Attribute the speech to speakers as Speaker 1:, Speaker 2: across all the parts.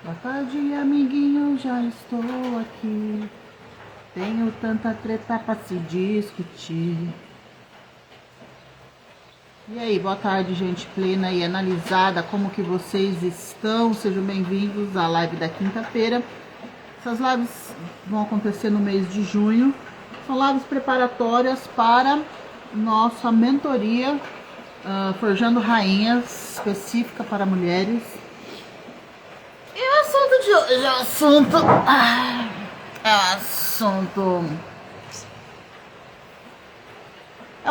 Speaker 1: Boa tarde, amiguinho, já estou aqui. Tenho tanta treta pra se discutir. E aí, boa tarde, gente plena e analisada, como que vocês estão? Sejam bem-vindos à live da quinta-feira. Essas lives vão acontecer no mês de junho. São lives preparatórias para nossa mentoria Forjando Rainhas, específica para mulheres. E o assunto de hoje é um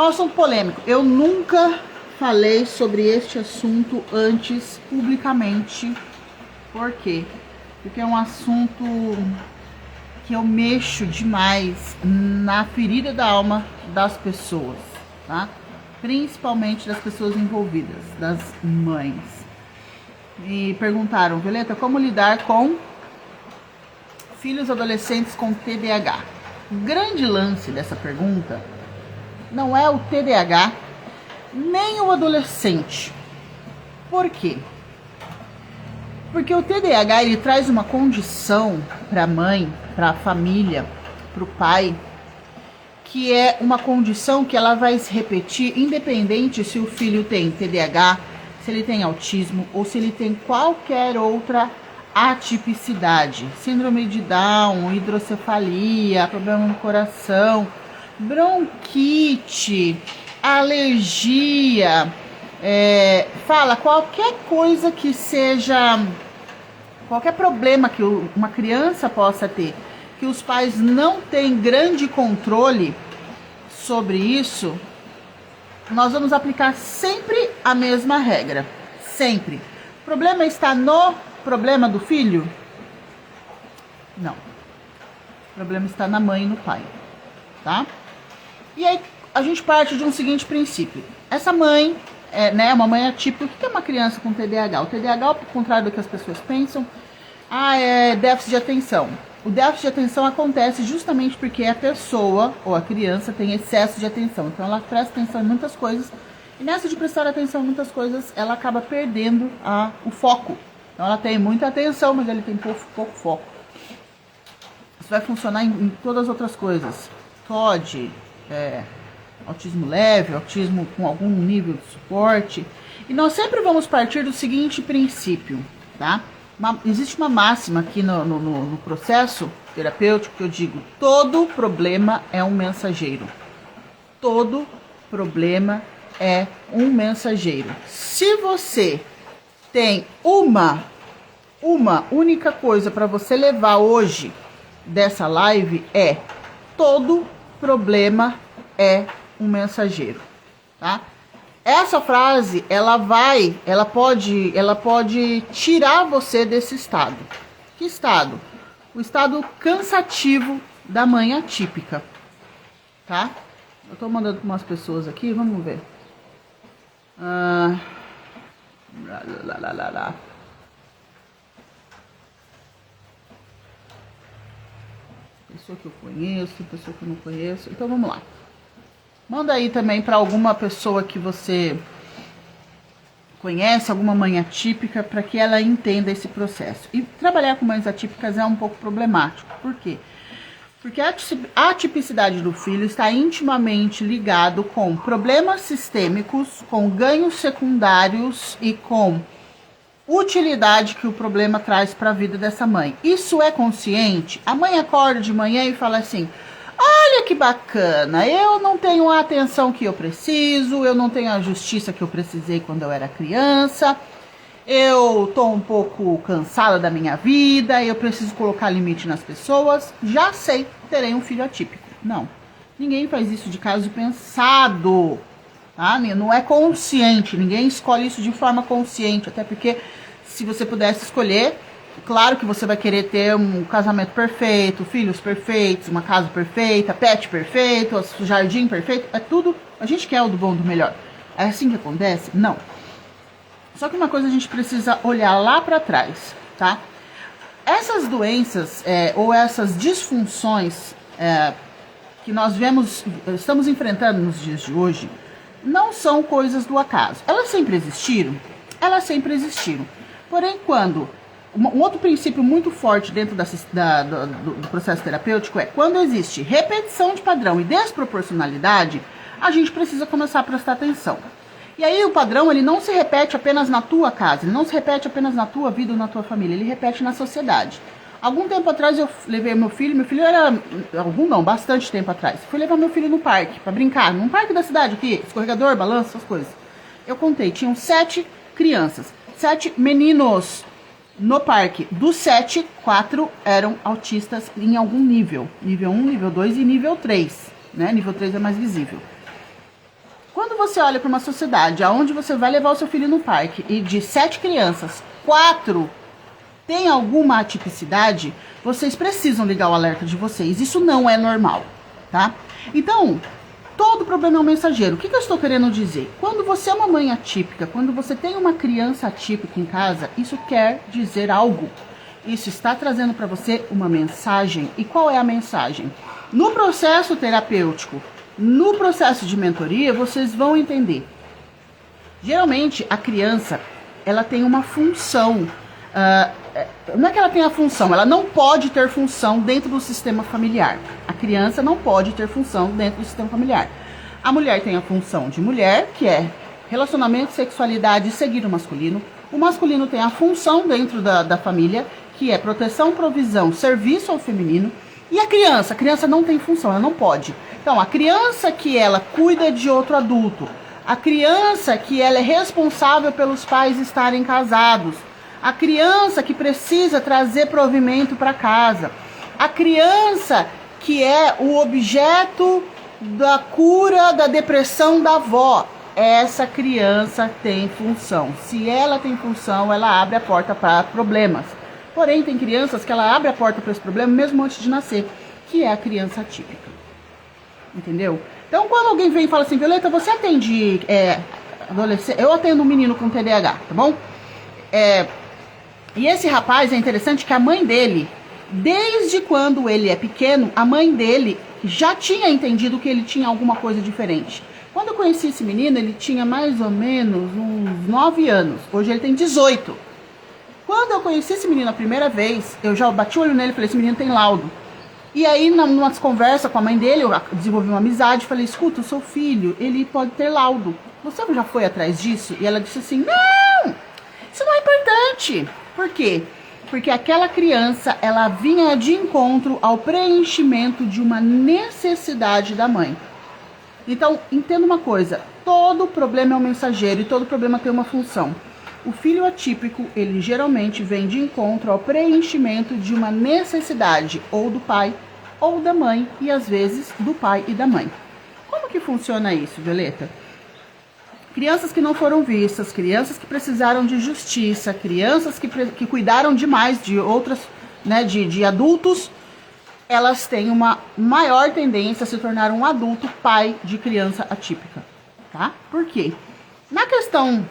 Speaker 1: assunto polêmico. Eu nunca falei sobre este assunto antes publicamente. Por quê? Porque é um assunto que eu mexo demais na ferida da alma das pessoas, tá? Principalmente das pessoas envolvidas, das mães. Me perguntaram, Violeta, como lidar com filhos adolescentes com TDAH? O grande lance dessa pergunta não é o TDAH, nem o adolescente. Por quê? Porque o TDAH, ele traz uma condição para a mãe, para a família, para o pai, que é uma condição que ela vai se repetir independente se o filho tem TDAH, se ele tem autismo ou se ele tem qualquer outra atipicidade. Síndrome de Down, hidrocefalia, problema no coração, bronquite, alergia, fala qualquer coisa que seja, qualquer problema que uma criança possa ter, que os pais não têm grande controle sobre isso, nós vamos aplicar sempre a mesma regra. Sempre. O problema está no problema do filho? Não. O problema está na mãe e no pai. Tá? E aí a gente parte de um seguinte princípio. Essa mãe, uma mãe atípica. O que é uma criança com TDAH? O TDAH, ao contrário do que as pessoas pensam, é déficit de atenção. O déficit de atenção acontece justamente porque a pessoa ou a criança tem excesso de atenção. Então ela presta atenção em muitas coisas. E nessa de prestar atenção em muitas coisas, ela acaba perdendo o foco. Então ela tem muita atenção, mas ele tem pouco foco. Isso vai funcionar em todas as outras coisas. TOD, autismo leve, autismo com algum nível de suporte. E nós sempre vamos partir do seguinte princípio, tá? Existe uma máxima aqui no processo terapêutico que eu digo: todo problema é um mensageiro. Todo problema é um mensageiro. Se você tem uma única coisa para você levar hoje dessa live, todo problema é um mensageiro, tá? Essa frase, ela pode tirar você desse estado. Que estado? O estado cansativo da mãe atípica, tá? Eu tô mandando para umas pessoas aqui, vamos ver. Pessoa que eu conheço, pessoa que eu não conheço. Então vamos lá. Manda aí também para alguma pessoa que você conhece, alguma mãe atípica, para que ela entenda esse processo. E trabalhar com mães atípicas é um pouco problemático. Por quê? Porque a atipicidade do filho está intimamente ligado com problemas sistêmicos, com ganhos secundários e com utilidade que o problema traz para a vida dessa mãe. Isso é consciente? A mãe acorda de manhã e fala assim: olha que bacana, eu não tenho a atenção que eu preciso, eu não tenho a justiça que eu precisei quando eu era criança, eu tô um pouco cansada da minha vida, eu preciso colocar limite nas pessoas, já sei, terei um filho atípico. Não, ninguém faz isso de caso pensado, tá? Não é consciente, ninguém escolhe isso de forma consciente, até porque se você pudesse escolher, claro que você vai querer ter um casamento perfeito, filhos perfeitos, uma casa perfeita, pet perfeito, jardim perfeito, é tudo, a gente quer o do bom, do melhor. É assim que acontece? Não. Só que uma coisa a gente precisa olhar lá para trás, tá? Essas doenças ou essas disfunções que nós estamos enfrentando nos dias de hoje, não são coisas do acaso. Elas sempre existiram? Elas sempre existiram. Porém, quando Um outro princípio muito forte dentro do processo terapêutico é quando existe repetição de padrão e desproporcionalidade, a gente precisa começar a prestar atenção. E aí o padrão, ele não se repete apenas na tua casa, ele não se repete apenas na tua vida ou na tua família, ele repete na sociedade. Algum tempo atrás eu levei meu filho era, bastante tempo atrás, fui levar meu filho no parque, para brincar, num parque da cidade aqui, escorregador, balanço, essas coisas. Eu contei, tinham 7 crianças, 7 meninos no parque. Dos 7, 4 eram autistas em algum nível. Nível 1, nível 2 e nível 3, né? Nível 3 é mais visível. Quando você olha para uma sociedade onde você vai levar o seu filho no parque e de 7 crianças, 4 tem alguma atipicidade, vocês precisam ligar o alerta de vocês. Isso não é normal, tá? Então, todo problema é um mensageiro. O que eu estou querendo dizer? Quando você é uma mãe atípica, quando você tem uma criança atípica em casa, isso quer dizer algo. Isso está trazendo para você uma mensagem. E qual é a mensagem? No processo terapêutico, no processo de mentoria, vocês vão entender. Geralmente, a criança, ela tem uma função. Não é que ela tenha função, ela não pode ter função dentro do sistema familiar. A criança não pode ter função dentro do sistema familiar. A mulher tem a função de mulher, que é relacionamento, sexualidade e seguir o masculino. O masculino tem a função dentro da família, que é proteção, provisão, serviço ao feminino. E a criança não tem função, ela não pode. Então, a criança que ela cuida de outro adulto, a criança que ela é responsável pelos pais estarem casados, a criança que precisa trazer provimento para casa, a criança que é o objeto da cura da depressão da avó, essa criança tem função. Se ela tem função, ela abre a porta para problemas. Porém, tem crianças que ela abre a porta para esse problema mesmo antes de nascer, que é a criança atípica. Entendeu? Então, quando alguém vem e fala assim, Violeta, você atende adolescente? Eu atendo um menino com TDAH, tá bom? E esse rapaz, é interessante que a mãe dele, desde quando ele é pequeno, a mãe dele já tinha entendido que ele tinha alguma coisa diferente. Quando eu conheci esse menino, ele tinha mais ou menos uns 9 anos. Hoje ele tem 18. Quando eu conheci esse menino a primeira vez, eu já bati o olho nele e falei, esse menino tem laudo. E aí, numa conversa com a mãe dele, eu desenvolvi uma amizade, falei, escuta, o seu filho, ele pode ter laudo. Você já foi atrás disso? E ela disse assim, não, isso não é importante. Por quê? Porque aquela criança, ela vinha de encontro ao preenchimento de uma necessidade da mãe. Então, entenda uma coisa, todo problema é um mensageiro e todo problema tem uma função. O filho atípico, ele geralmente vem de encontro ao preenchimento de uma necessidade ou do pai ou da mãe e às vezes do pai e da mãe. Como que funciona isso, Violeta? Crianças que não foram vistas, crianças que precisaram de justiça, crianças que cuidaram demais de outras, né, de adultos, elas têm uma maior tendência a se tornar um adulto pai de criança atípica, tá? Por quê? Na questão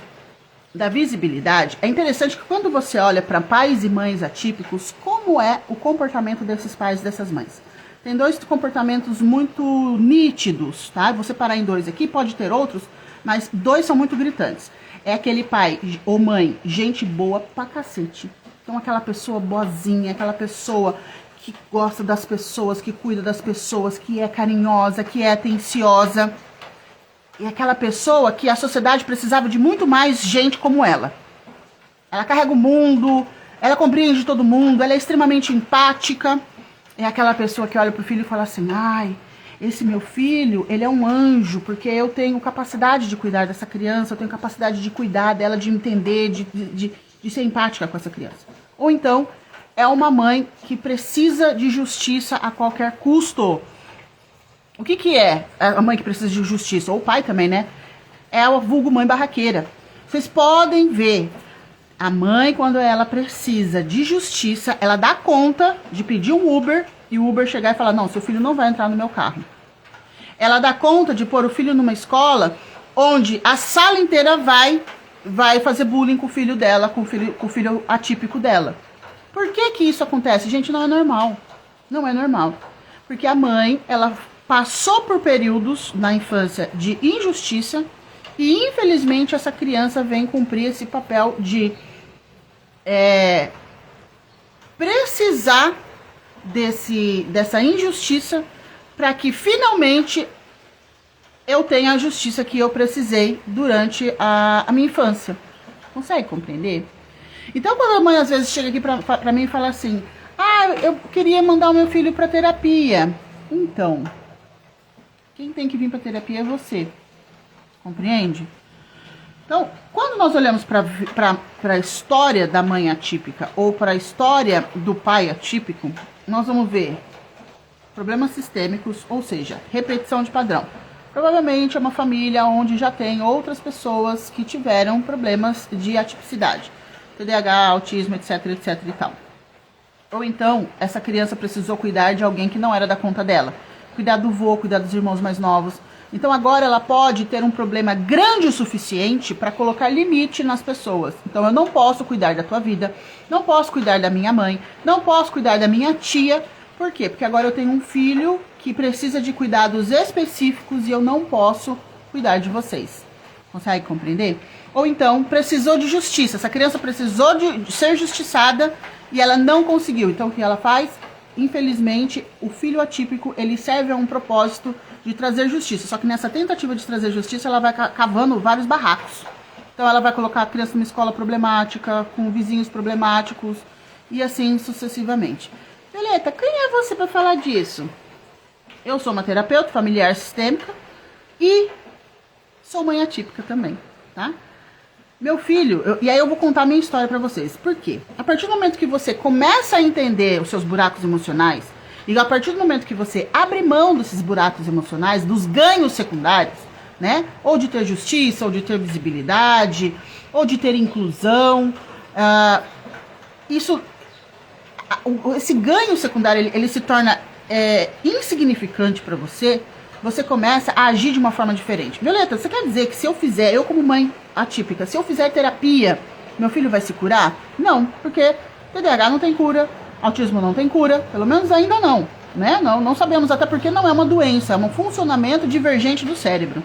Speaker 1: da visibilidade, é interessante que quando você olha para pais e mães atípicos, como é o comportamento desses pais e dessas mães? Tem 2 comportamentos muito nítidos, tá? Vou separar em 2 aqui, pode ter outros, mas 2 são muito gritantes. É aquele pai ou mãe, gente boa pra cacete. Então aquela pessoa boazinha, aquela pessoa que gosta das pessoas, que cuida das pessoas, que é carinhosa, que é atenciosa. E aquela pessoa que a sociedade precisava de muito mais gente como ela. Ela carrega o mundo, ela compreende todo mundo, ela é extremamente empática. É aquela pessoa que olha pro filho e fala assim, ai, esse meu filho, ele é um anjo, porque eu tenho capacidade de cuidar dessa criança, eu tenho capacidade de cuidar dela, de entender, de ser empática com essa criança. Ou então, é uma mãe que precisa de justiça a qualquer custo. O que é a mãe que precisa de justiça? Ou o pai também, né? É o vulgo mãe barraqueira. Vocês podem ver, a mãe, quando ela precisa de justiça, ela dá conta de pedir um Uber e o Uber chegar e falar, não, seu filho não vai entrar no meu carro. Ela dá conta de pôr o filho numa escola onde a sala inteira vai fazer bullying com o filho dela, com o filho atípico dela. Por que isso acontece? Gente, não é normal. Não é normal. Porque a mãe, ela passou por períodos na infância de injustiça e, infelizmente, essa criança vem cumprir esse papel de precisar dessa injustiça para que finalmente eu tenha a justiça que eu precisei durante a minha infância. Consegue compreender? Então, quando a mãe às vezes chega aqui pra mim e fala assim, eu queria mandar o meu filho pra terapia. Então, quem tem que vir pra terapia é você. Compreende? Então, quando nós olhamos para a história da mãe atípica ou para a história do pai atípico, nós vamos ver problemas sistêmicos, ou seja, repetição de padrão. Provavelmente é uma família onde já tem outras pessoas que tiveram problemas de atipicidade. TDAH, autismo, etc, etc e tal. Ou então, essa criança precisou cuidar de alguém que não era da conta dela. Cuidar do vô, cuidar dos irmãos mais novos. Então agora ela pode ter um problema grande o suficiente para colocar limite nas pessoas. Então eu não posso cuidar da tua vida, não posso cuidar da minha mãe, não posso cuidar da minha tia. Por quê? Porque agora eu tenho um filho que precisa de cuidados específicos e eu não posso cuidar de vocês. Consegue compreender? Ou então, precisou de justiça. Essa criança precisou de ser justiçada e ela não conseguiu. Então o que ela faz? Infelizmente, o filho atípico, ele serve a um propósito de trazer justiça. Só que nessa tentativa de trazer justiça, ela vai cavando vários barracos. Então ela vai colocar a criança numa escola problemática, com vizinhos problemáticos, e assim sucessivamente. Violeta, quem é você para falar disso? Eu sou uma terapeuta familiar sistêmica e sou mãe atípica também, tá? Meu filho, e aí eu vou contar a minha história pra vocês. Por quê? A partir do momento que você começa a entender os seus buracos emocionais, e a partir do momento que você abre mão desses buracos emocionais, dos ganhos secundários, né? Ou de ter justiça, ou de ter visibilidade, ou de ter inclusão, esse ganho secundário, ele se torna insignificante pra você. Você começa a agir de uma forma diferente. Violeta, você quer dizer que se eu fizer, eu como mãe atípica, se eu fizer terapia, meu filho vai se curar? Não, porque TDAH não tem cura, autismo não tem cura, pelo menos ainda não, né? Não sabemos, até porque não é uma doença, é um funcionamento divergente do cérebro.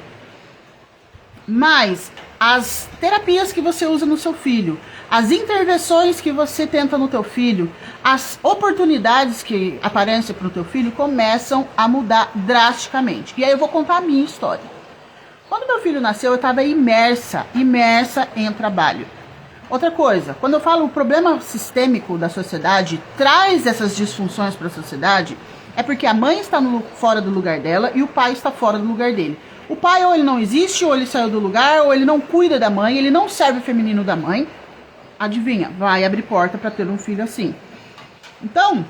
Speaker 1: Mas as terapias que você usa no seu filho, as intervenções que você tenta no teu filho, as oportunidades que aparecem para o teu filho começam a mudar drasticamente. E aí eu vou contar a minha história. Quando meu filho nasceu, eu estava imersa em trabalho. Outra coisa, quando eu falo o problema sistêmico da sociedade traz essas disfunções para a sociedade, é porque a mãe está fora do lugar dela e o pai está fora do lugar dele. O pai ou ele não existe, ou ele saiu do lugar, ou ele não cuida da mãe, ele não serve o feminino da mãe. Adivinha, vai abrir porta para ter um filho assim. Então,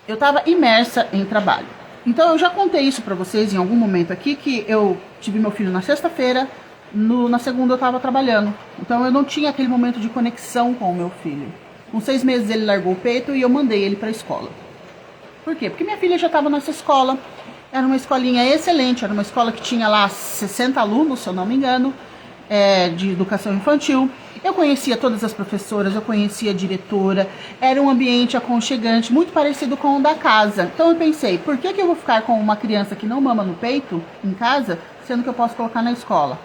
Speaker 1: eu estava imersa em trabalho. Então, eu já contei isso para vocês em algum momento aqui, que eu tive meu filho na sexta-feira, na segunda eu estava trabalhando. Então, eu não tinha aquele momento de conexão com o meu filho. Com 6 meses ele largou o peito e eu mandei ele para a escola. Por quê? Porque minha filha já estava nessa escola. Era uma escolinha excelente, era uma escola que tinha lá 60 alunos, se eu não me engano, de educação infantil. Eu conhecia todas as professoras, eu conhecia a diretora, era um ambiente aconchegante, muito parecido com o da casa. Então eu pensei, por que eu vou ficar com uma criança que não mama no peito, em casa, sendo que eu posso colocar na escola?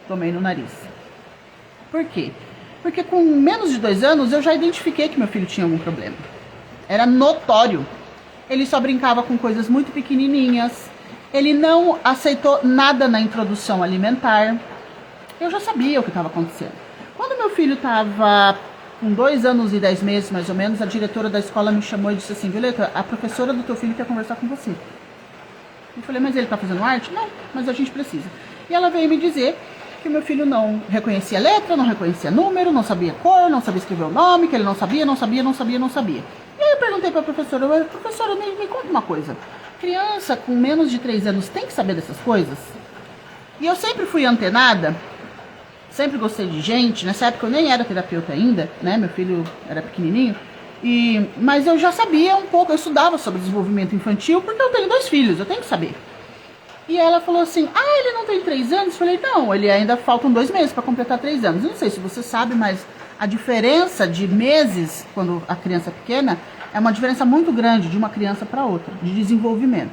Speaker 1: Tomei no nariz. Por quê? Porque com menos de 2 anos eu já identifiquei que meu filho tinha algum problema. Era notório. Ele só brincava com coisas muito pequenininhas. Ele não aceitou nada na introdução alimentar. Eu já sabia o que estava acontecendo. Quando meu filho estava com 2 anos e 10 meses, mais ou menos, a diretora da escola me chamou e disse assim, Violeta, a professora do teu filho quer conversar com você. Eu falei, mas ele está fazendo arte? Não, mas a gente precisa. E ela veio me dizer que o meu filho não reconhecia letra, não reconhecia número, não sabia cor, não sabia escrever o nome, que ele não sabia. E aí eu perguntei para a professora, me conta uma coisa. Criança com menos de 3 anos tem que saber dessas coisas? E eu sempre fui antenada, sempre gostei de gente. Nessa época eu nem era terapeuta ainda, né? Meu filho era pequenininho. Mas eu já sabia um pouco, eu estudava sobre desenvolvimento infantil, porque eu tenho 2 filhos, eu tenho que saber. E ela falou assim, ele não tem 3 anos? Eu falei, não, ele ainda faltam 2 meses para completar 3 anos. Eu não sei se você sabe, mas a diferença de meses, quando a criança é pequena, é uma diferença muito grande de uma criança para outra, de desenvolvimento.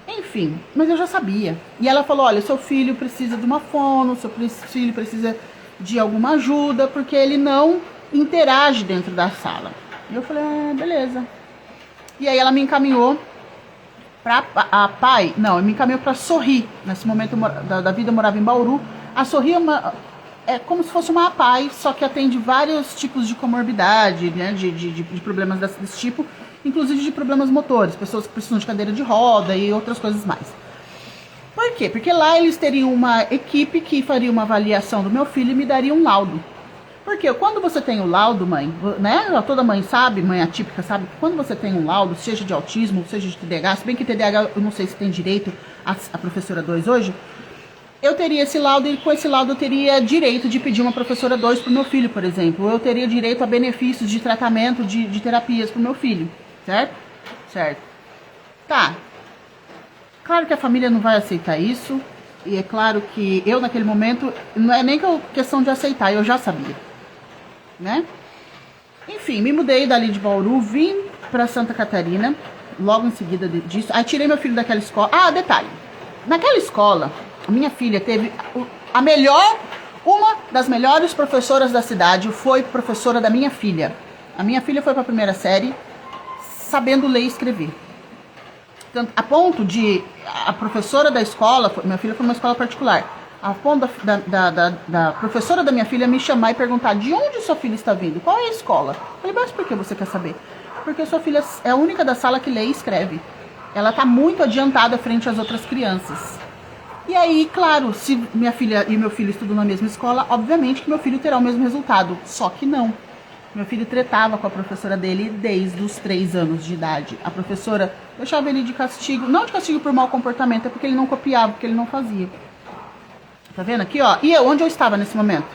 Speaker 1: Enfim, mas eu já sabia. E ela falou, olha, seu filho precisa de uma fono, seu filho precisa de alguma ajuda, porque ele não interage dentro da sala. E eu falei, beleza. E aí ela me encaminhou para a PAI, não, me encaminhou para Sorri. Nesse momento da vida eu morava em Bauru. A Sorri é como se fosse uma APAI, só que atende vários tipos de comorbidade, né, de problemas desse tipo, inclusive de problemas motores, pessoas que precisam de cadeira de roda e outras coisas mais. Por quê? Porque lá eles teriam uma equipe que faria uma avaliação do meu filho e me daria um laudo. Porque quando você tem o laudo, mãe, né? Toda mãe sabe, mãe atípica sabe, que quando você tem um laudo, seja de autismo, seja de TDAH, se bem que TDAH eu não sei se tem direito, a professora 2 hoje, eu teria esse laudo e com esse laudo eu teria direito de pedir uma professora 2 para o meu filho, por exemplo. Eu teria direito a benefícios de tratamento de terapias para o meu filho, certo? Certo. Tá. Claro que a família não vai aceitar isso, e é claro que eu naquele momento, não é nem questão de aceitar, eu já sabia, né? Enfim, me mudei dali de Bauru, vim para Santa Catarina, logo em seguida disso, aí tirei meu filho daquela escola. Ah, detalhe, naquela escola, a minha filha teve uma das melhores professoras da cidade, foi professora da minha filha. A minha filha foi para a primeira série, sabendo ler e escrever. A ponto de a professora da escola, minha filha foi uma escola particular, a ponto da professora da minha filha me chamar e perguntar de onde sua filha está vindo, qual é a escola. Eu falei, mas por que você quer saber? Porque sua filha é a única da sala que lê e escreve. Ela está muito adiantada frente às outras crianças. E aí, claro, se minha filha e meu filho estudam na mesma escola, obviamente que meu filho terá o mesmo resultado. Só que não. Meu filho tretava com a professora dele desde os 3 anos de idade. A professora deixava ele de castigo, não de castigo por mau comportamento, é porque ele não copiava, porque ele não fazia. Tá vendo aqui, ó? E eu, onde eu estava nesse momento?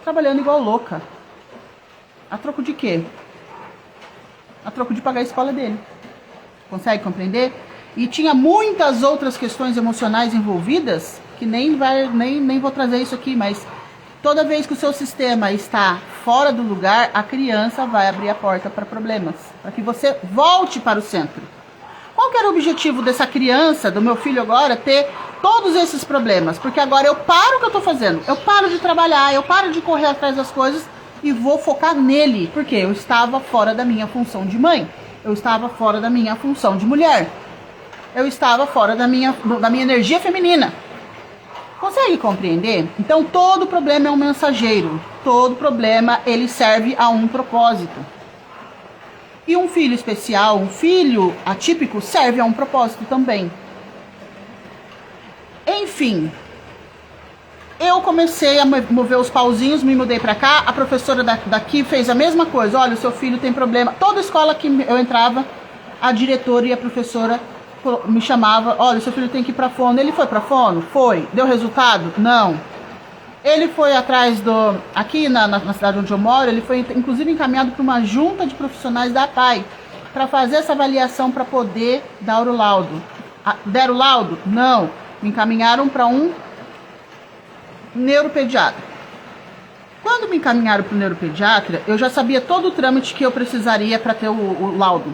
Speaker 1: Trabalhando igual louca. A troco de quê? A troco de pagar a escola dele. Consegue compreender? E tinha muitas outras questões emocionais envolvidas, que nem vou trazer isso aqui, mas toda vez que o seu sistema está fora do lugar, a criança vai abrir a porta para problemas, para que você volte para o centro. Qual que era o objetivo dessa criança, do meu filho agora, ter todos esses problemas? Porque agora eu paro o que eu estou fazendo, eu paro de trabalhar, eu paro de correr atrás das coisas e vou focar nele, porque eu estava fora da minha função de mãe, eu estava fora da minha função de mulher, eu estava fora da minha energia feminina. Consegue compreender? Então todo problema é um mensageiro, todo problema ele serve a um propósito. E um filho especial, um filho atípico serve a um propósito também. Enfim, eu comecei a mover os pauzinhos, me mudei pra cá, a professora daqui fez a mesma coisa. Olha, o seu filho tem problema. Toda escola que eu entrava, a diretora e a professora me chamava, olha, seu filho tem que ir pra fono. Ele foi pra fono? Foi. Deu resultado? Não. Ele foi atrás aqui na cidade onde eu moro, ele foi inclusive encaminhado para uma junta de profissionais da PAI para fazer essa avaliação para poder dar o laudo. Deram o laudo? Não. Me encaminharam para um neuropediatra. Quando me encaminharam para o neuropediatra, eu já sabia todo o trâmite que eu precisaria para ter o laudo.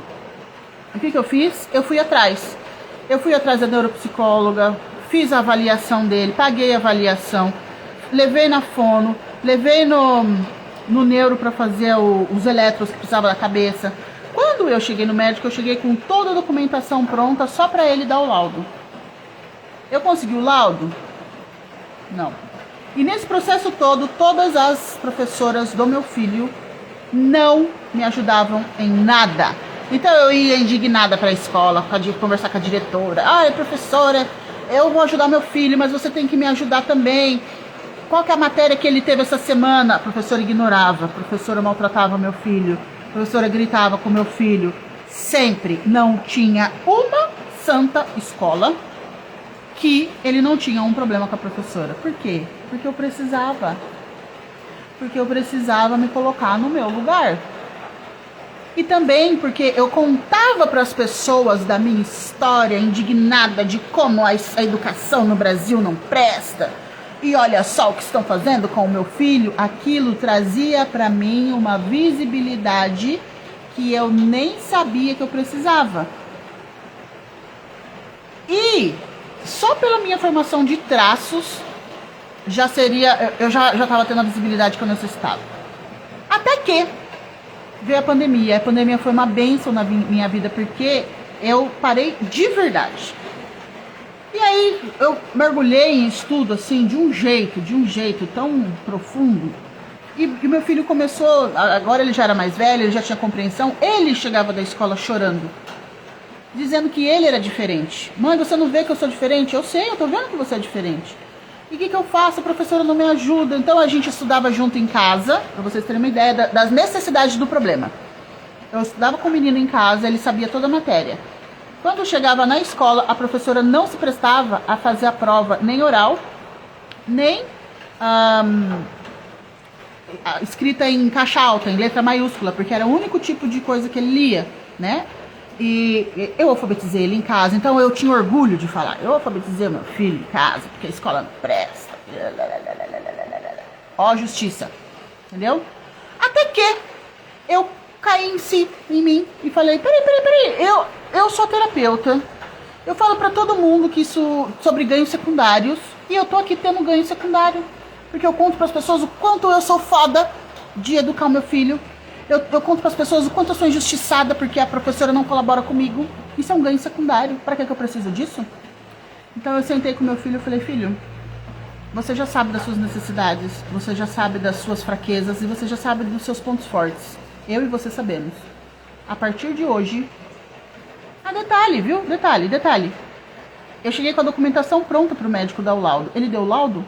Speaker 1: O que eu fiz? Eu fui atrás. Eu fui atrás da neuropsicóloga, fiz a avaliação dele, paguei a avaliação, levei na fono, levei no neuro para fazer os eletros que precisava da cabeça. Quando eu cheguei no médico, eu cheguei com toda a documentação pronta só para ele dar o laudo. Eu consegui o laudo? Não. E nesse processo todo, todas as professoras do meu filho não me ajudavam em nada. Então eu ia indignada para a escola, conversar com a diretora. Ah, professora, eu vou ajudar meu filho, mas você tem que me ajudar também. Qual que é a matéria que ele teve essa semana? A professora ignorava, a professora maltratava meu filho, a professora gritava com meu filho. Sempre não tinha uma santa escola que ele não tinha um problema com a professora. Por quê? Porque eu precisava. Porque eu precisava me colocar no meu lugar. E também porque eu contava para as pessoas da minha história, indignada de como a educação no Brasil não presta. E olha só o que estão fazendo com o meu filho. Aquilo trazia para mim uma visibilidade que eu nem sabia que eu precisava. E só pela minha formação de traços, eu já estava tendo a visibilidade que eu necessitava. que veio a pandemia. A pandemia foi uma bênção na minha vida, porque eu parei de verdade. E aí eu mergulhei em estudo, assim, de um jeito tão profundo. E meu filho começou, agora ele já era mais velho, ele já tinha compreensão. Ele chegava da escola chorando, dizendo que ele era diferente. Mãe, você não vê que eu sou diferente? Eu sei, eu tô vendo que você é diferente. E o que eu faço? A professora não me ajuda. Então a gente estudava junto em casa, pra vocês terem uma ideia das necessidades do problema. Eu estudava com o menino em casa, ele sabia toda a matéria. Quando chegava na escola, a professora não se prestava a fazer a prova nem oral, nem escrita em caixa alta, em letra maiúscula, porque era o único tipo de coisa que ele lia, né? E eu alfabetizei ele em casa, então eu tinha orgulho de falar. Eu alfabetizei meu filho em casa, porque a escola não presta. Ó, justiça. Entendeu? Até que eu caí em mim e falei, peraí, eu sou terapeuta. Eu falo pra todo mundo que isso sobre ganhos secundários, e eu tô aqui tendo ganho secundário, porque eu conto pras pessoas o quanto eu sou foda de educar o meu filho. Eu conto pras pessoas o quanto eu sou injustiçada porque a professora não colabora comigo. Isso é um ganho secundário. Pra que eu preciso disso? Então eu sentei com meu filho e falei, filho, você já sabe das suas necessidades, você já sabe das suas fraquezas e você já sabe dos seus pontos fortes. Eu e você sabemos. A partir de hoje... detalhe, viu? Detalhe. Eu cheguei com a documentação pronta pro médico dar o laudo. Ele deu o laudo?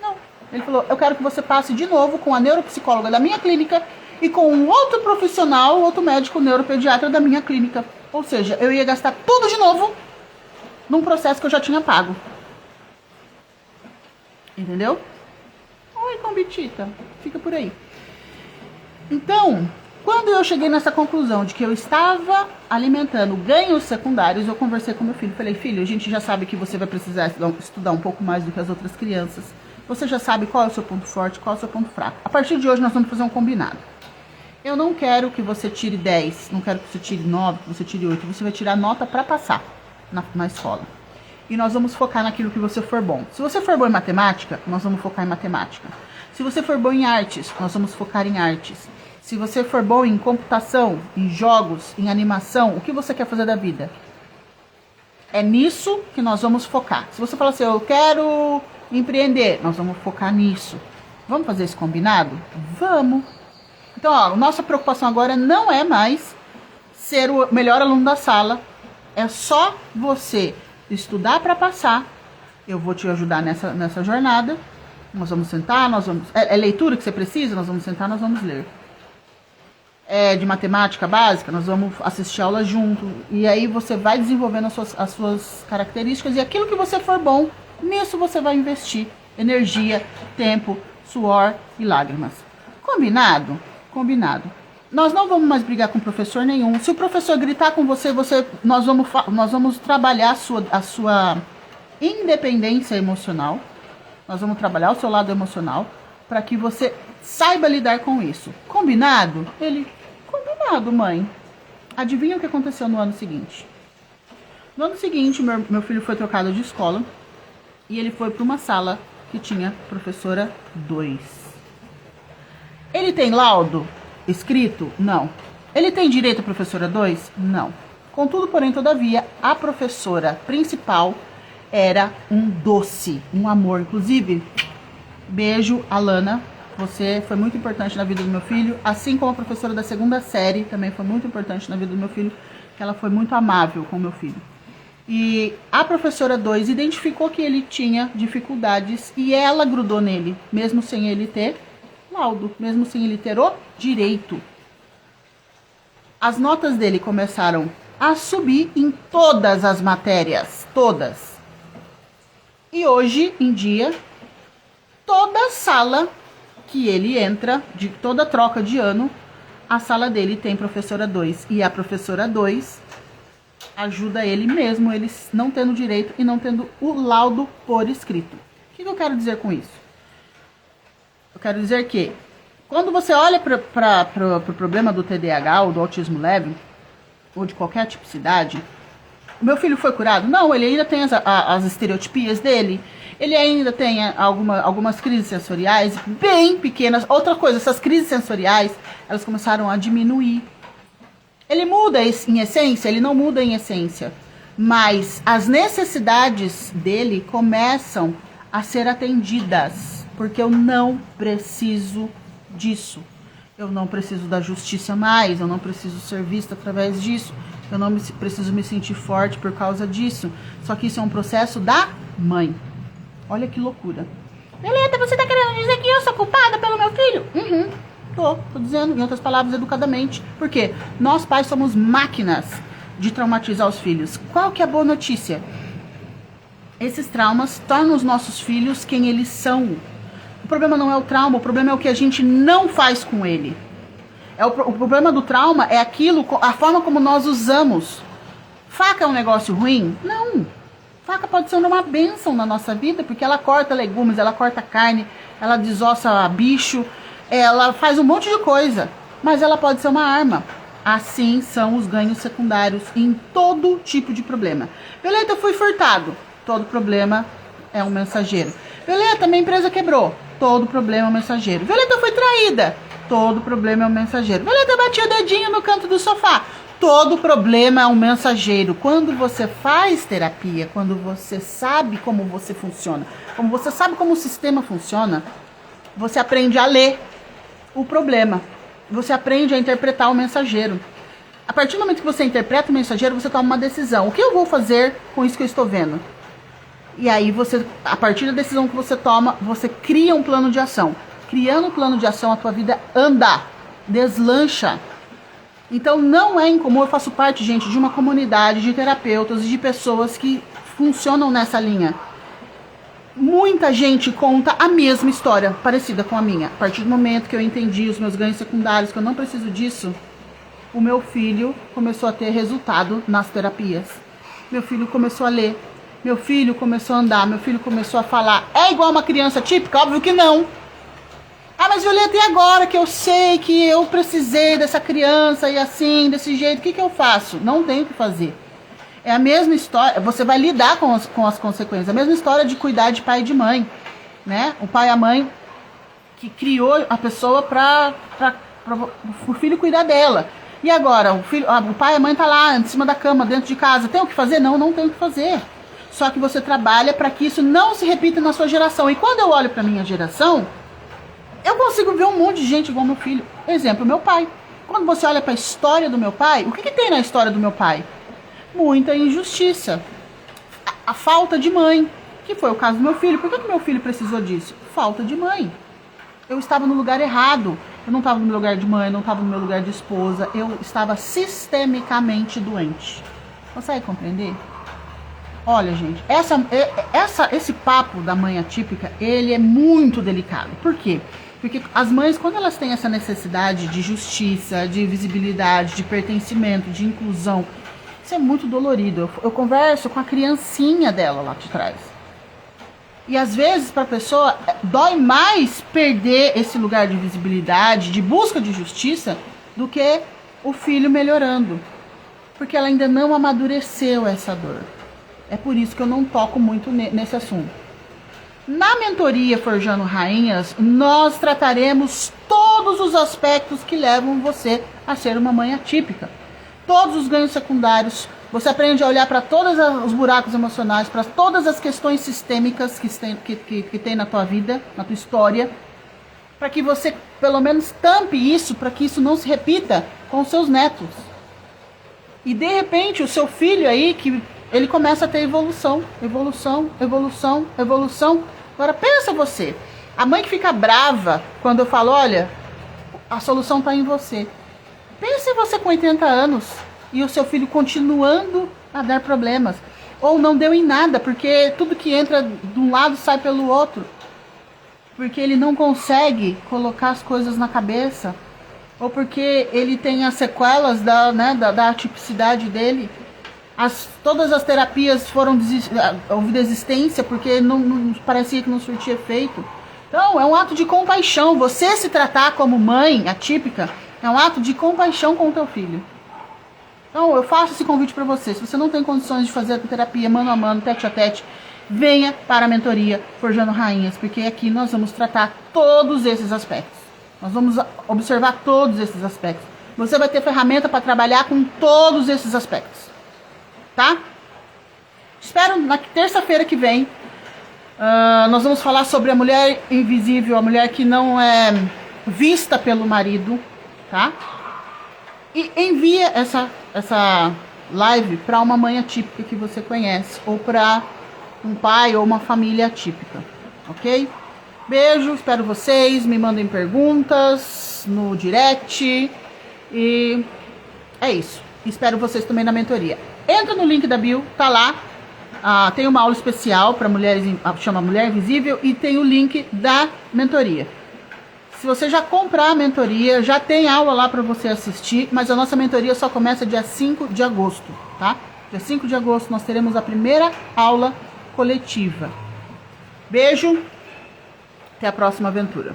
Speaker 1: Não. Ele falou, eu quero que você passe de novo com a neuropsicóloga da minha clínica e com um outro profissional, outro médico neuropediatra da minha clínica. Ou seja, eu ia gastar tudo de novo num processo que eu já tinha pago. Entendeu? Oi, Combitita. Fica por aí. Então, quando eu cheguei nessa conclusão de que eu estava alimentando ganhos secundários, eu conversei com meu filho. Falei, filho, a gente já sabe que você vai precisar estudar um pouco mais do que as outras crianças. Você já sabe qual é o seu ponto forte, qual é o seu ponto fraco. A partir de hoje nós vamos fazer um combinado. Eu não quero que você tire 10, não quero que você tire 9, que você tire 8. Você vai tirar nota para passar na escola. E nós vamos focar naquilo que você for bom. Se você for bom em matemática, nós vamos focar em matemática. Se você for bom em artes, nós vamos focar em artes. Se você for bom em computação, em jogos, em animação, o que você quer fazer da vida? É nisso que nós vamos focar. Se você falar assim, eu quero empreender, nós vamos focar nisso. Vamos fazer esse combinado? Vamos. Então, ó, nossa preocupação agora não é mais ser o melhor aluno da sala. É só você estudar para passar. Eu vou te ajudar nessa jornada. Nós vamos sentar, É leitura que você precisa? Nós vamos sentar, nós vamos ler. É de matemática básica, nós vamos assistir aula junto. E aí você vai desenvolvendo as suas características. E aquilo que você for bom, nisso você vai investir energia, tempo, suor e lágrimas. Combinado? Combinado. Nós não vamos mais brigar com professor nenhum. Se o professor gritar com você, nós vamos trabalhar a sua independência emocional. Nós vamos trabalhar o seu lado emocional para que você saiba lidar com isso. Combinado? Combinado, mãe. Adivinha o que aconteceu no ano seguinte? No ano seguinte, meu filho foi trocado de escola e ele foi para uma sala que tinha professora 2. Ele tem laudo escrito? Não. Ele tem direito a professora 2? Não. Contudo, porém, todavia, a professora principal era um doce, um amor. Inclusive, beijo, Alana. Você foi muito importante na vida do meu filho, assim como a professora da 2ª série também foi muito importante na vida do meu filho, que ela foi muito amável com o meu filho. E a professora 2 identificou que ele tinha dificuldades e ela grudou nele, mesmo sem ele ter laudo, mesmo sem ele ter o direito. As notas dele começaram a subir em todas as matérias, todas. E hoje em dia, toda sala que ele entra, de toda troca de ano, a sala dele tem professora 2. E a professora 2 ajuda ele mesmo, ele não tendo direito e não tendo o laudo por escrito. O que eu quero dizer com isso? Eu quero dizer que, quando você olha para o problema do TDAH ou do autismo leve, ou de qualquer tipicidade, o meu filho foi curado? Não, ele ainda tem as estereotipias dele, Ele ainda tem algumas crises sensoriais bem pequenas. Outra coisa, essas crises sensoriais, elas começaram a diminuir. Ele muda em essência? Ele não muda em essência. Mas as necessidades dele começam a ser atendidas. Porque eu não preciso disso. Eu não preciso da justiça mais. Eu não preciso ser vista através disso. Eu não preciso me sentir forte por causa disso. Só que isso é um processo da mãe. Olha que loucura. Violeta, você tá querendo dizer que eu sou culpada pelo meu filho? Tô dizendo, em outras palavras, educadamente. Por quê? Nós pais somos máquinas de traumatizar os filhos. Qual que é a boa notícia? Esses traumas tornam os nossos filhos quem eles são. O problema não é o trauma, o problema é o que a gente não faz com ele. O problema do trauma é a forma como nós usamos. Faca é um negócio ruim? Não. Faca pode ser uma bênção na nossa vida, porque ela corta legumes, ela corta carne, ela desossa bicho, ela faz um monte de coisa. Mas ela pode ser uma arma. Assim são os ganhos secundários em todo tipo de problema. Violeta, eu fui furtado. Todo problema é um mensageiro. Violeta, minha empresa quebrou. Todo problema é um mensageiro. Violeta, eu fui traída. Todo problema é um mensageiro. Violeta, eu bati o dedinho no canto do sofá. Todo problema é um mensageiro. Quando você faz terapia, quando você sabe como você funciona, como você sabe como o sistema funciona, você aprende a ler o problema. Você aprende a interpretar o mensageiro. A partir do momento que você interpreta o mensageiro, você toma uma decisão. O que eu vou fazer com isso que eu estou vendo? E aí você, a partir da decisão que você toma, você cria um plano de ação. Criando um plano de ação, a tua vida anda, deslancha. Então não é incomum, eu faço parte, gente, de uma comunidade de terapeutas e de pessoas que funcionam nessa linha. Muita gente conta a mesma história, parecida com a minha. A partir do momento que eu entendi os meus ganhos secundários, que eu não preciso disso, o meu filho começou a ter resultado nas terapias. Meu filho começou a ler, meu filho começou a andar, meu filho começou a falar. É igual uma criança típica? Óbvio que não. Ah, mas Violeta, e agora que eu sei que eu precisei dessa criança e assim, desse jeito, o que eu faço? Não tenho o que fazer. É a mesma história, você vai lidar com as consequências. A mesma história de cuidar de pai e de mãe, né? O pai e a mãe que criou a pessoa para o filho cuidar dela. E agora, o pai e a mãe tá lá, em cima da cama, dentro de casa. Tem o que fazer? Não, não tem o que fazer. Só que você trabalha para que isso não se repita na sua geração. E quando eu olho para minha geração, eu consigo ver um monte de gente igual meu filho. Exemplo, meu pai. Quando você olha para a história do meu pai, o que tem na história do meu pai? Muita injustiça. A falta de mãe, que foi o caso do meu filho. Por que meu filho precisou disso? Falta de mãe. Eu estava no lugar errado. Eu não estava no meu lugar de mãe, não estava no meu lugar de esposa. Eu estava sistemicamente doente. Consegue compreender? Olha, gente, esse papo da mãe atípica, ele é muito delicado. Por quê? Porque as mães, quando elas têm essa necessidade de justiça, de visibilidade, de pertencimento, de inclusão, isso é muito dolorido. Eu converso com a criancinha dela lá de trás. E às vezes para a pessoa dói mais perder esse lugar de visibilidade, de busca de justiça, do que o filho melhorando. Porque ela ainda não amadureceu essa dor. É por isso que eu não toco muito nesse assunto. Na mentoria Forjando Rainhas, nós trataremos todos os aspectos que levam você a ser uma mãe atípica. Todos os ganhos secundários. Você aprende a olhar para todos os buracos emocionais, para todas as questões sistêmicas que tem na tua vida, na tua história, para que você, pelo menos, tampe isso, para que isso não se repita com os seus netos. E, de repente, o seu filho aí, que ele começa a ter evolução. Agora, pensa você. A mãe que fica brava quando eu falo, olha, a solução está em você. Pensa em você com 80 anos e o seu filho continuando a dar problemas. Ou não deu em nada, porque tudo que entra de um lado sai pelo outro. Porque ele não consegue colocar as coisas na cabeça. Ou porque ele tem as sequelas da atipicidade dele. Todas as terapias foram houve desistência porque não parecia que não surtia efeito. Então, é um ato de compaixão. Você se tratar como mãe atípica é um ato de compaixão com o teu filho. Então, eu faço esse convite para você. Se você não tem condições de fazer a terapia mano a mano, tete a tete, venha para a mentoria Forjando Rainhas, porque aqui nós vamos tratar todos esses aspectos. Nós vamos observar todos esses aspectos. Você vai ter ferramenta para trabalhar com todos esses aspectos, tá? Espero na terça-feira que vem. Nós vamos falar sobre a mulher invisível, a mulher que não é vista pelo marido, tá? E envia essa live para uma mãe atípica que você conhece, ou para um pai ou uma família atípica, ok? Beijo, espero vocês, me mandem perguntas no direct e é isso. Espero vocês também na mentoria. Entra no link da bio, tá lá. Tem uma aula especial para mulheres, chama Mulher Invisível, e tem o link da mentoria. Se você já comprar a mentoria, já tem aula lá para você assistir, mas a nossa mentoria só começa dia 5 de agosto, tá? Dia 5 de agosto nós teremos a primeira aula coletiva. Beijo, até a próxima aventura.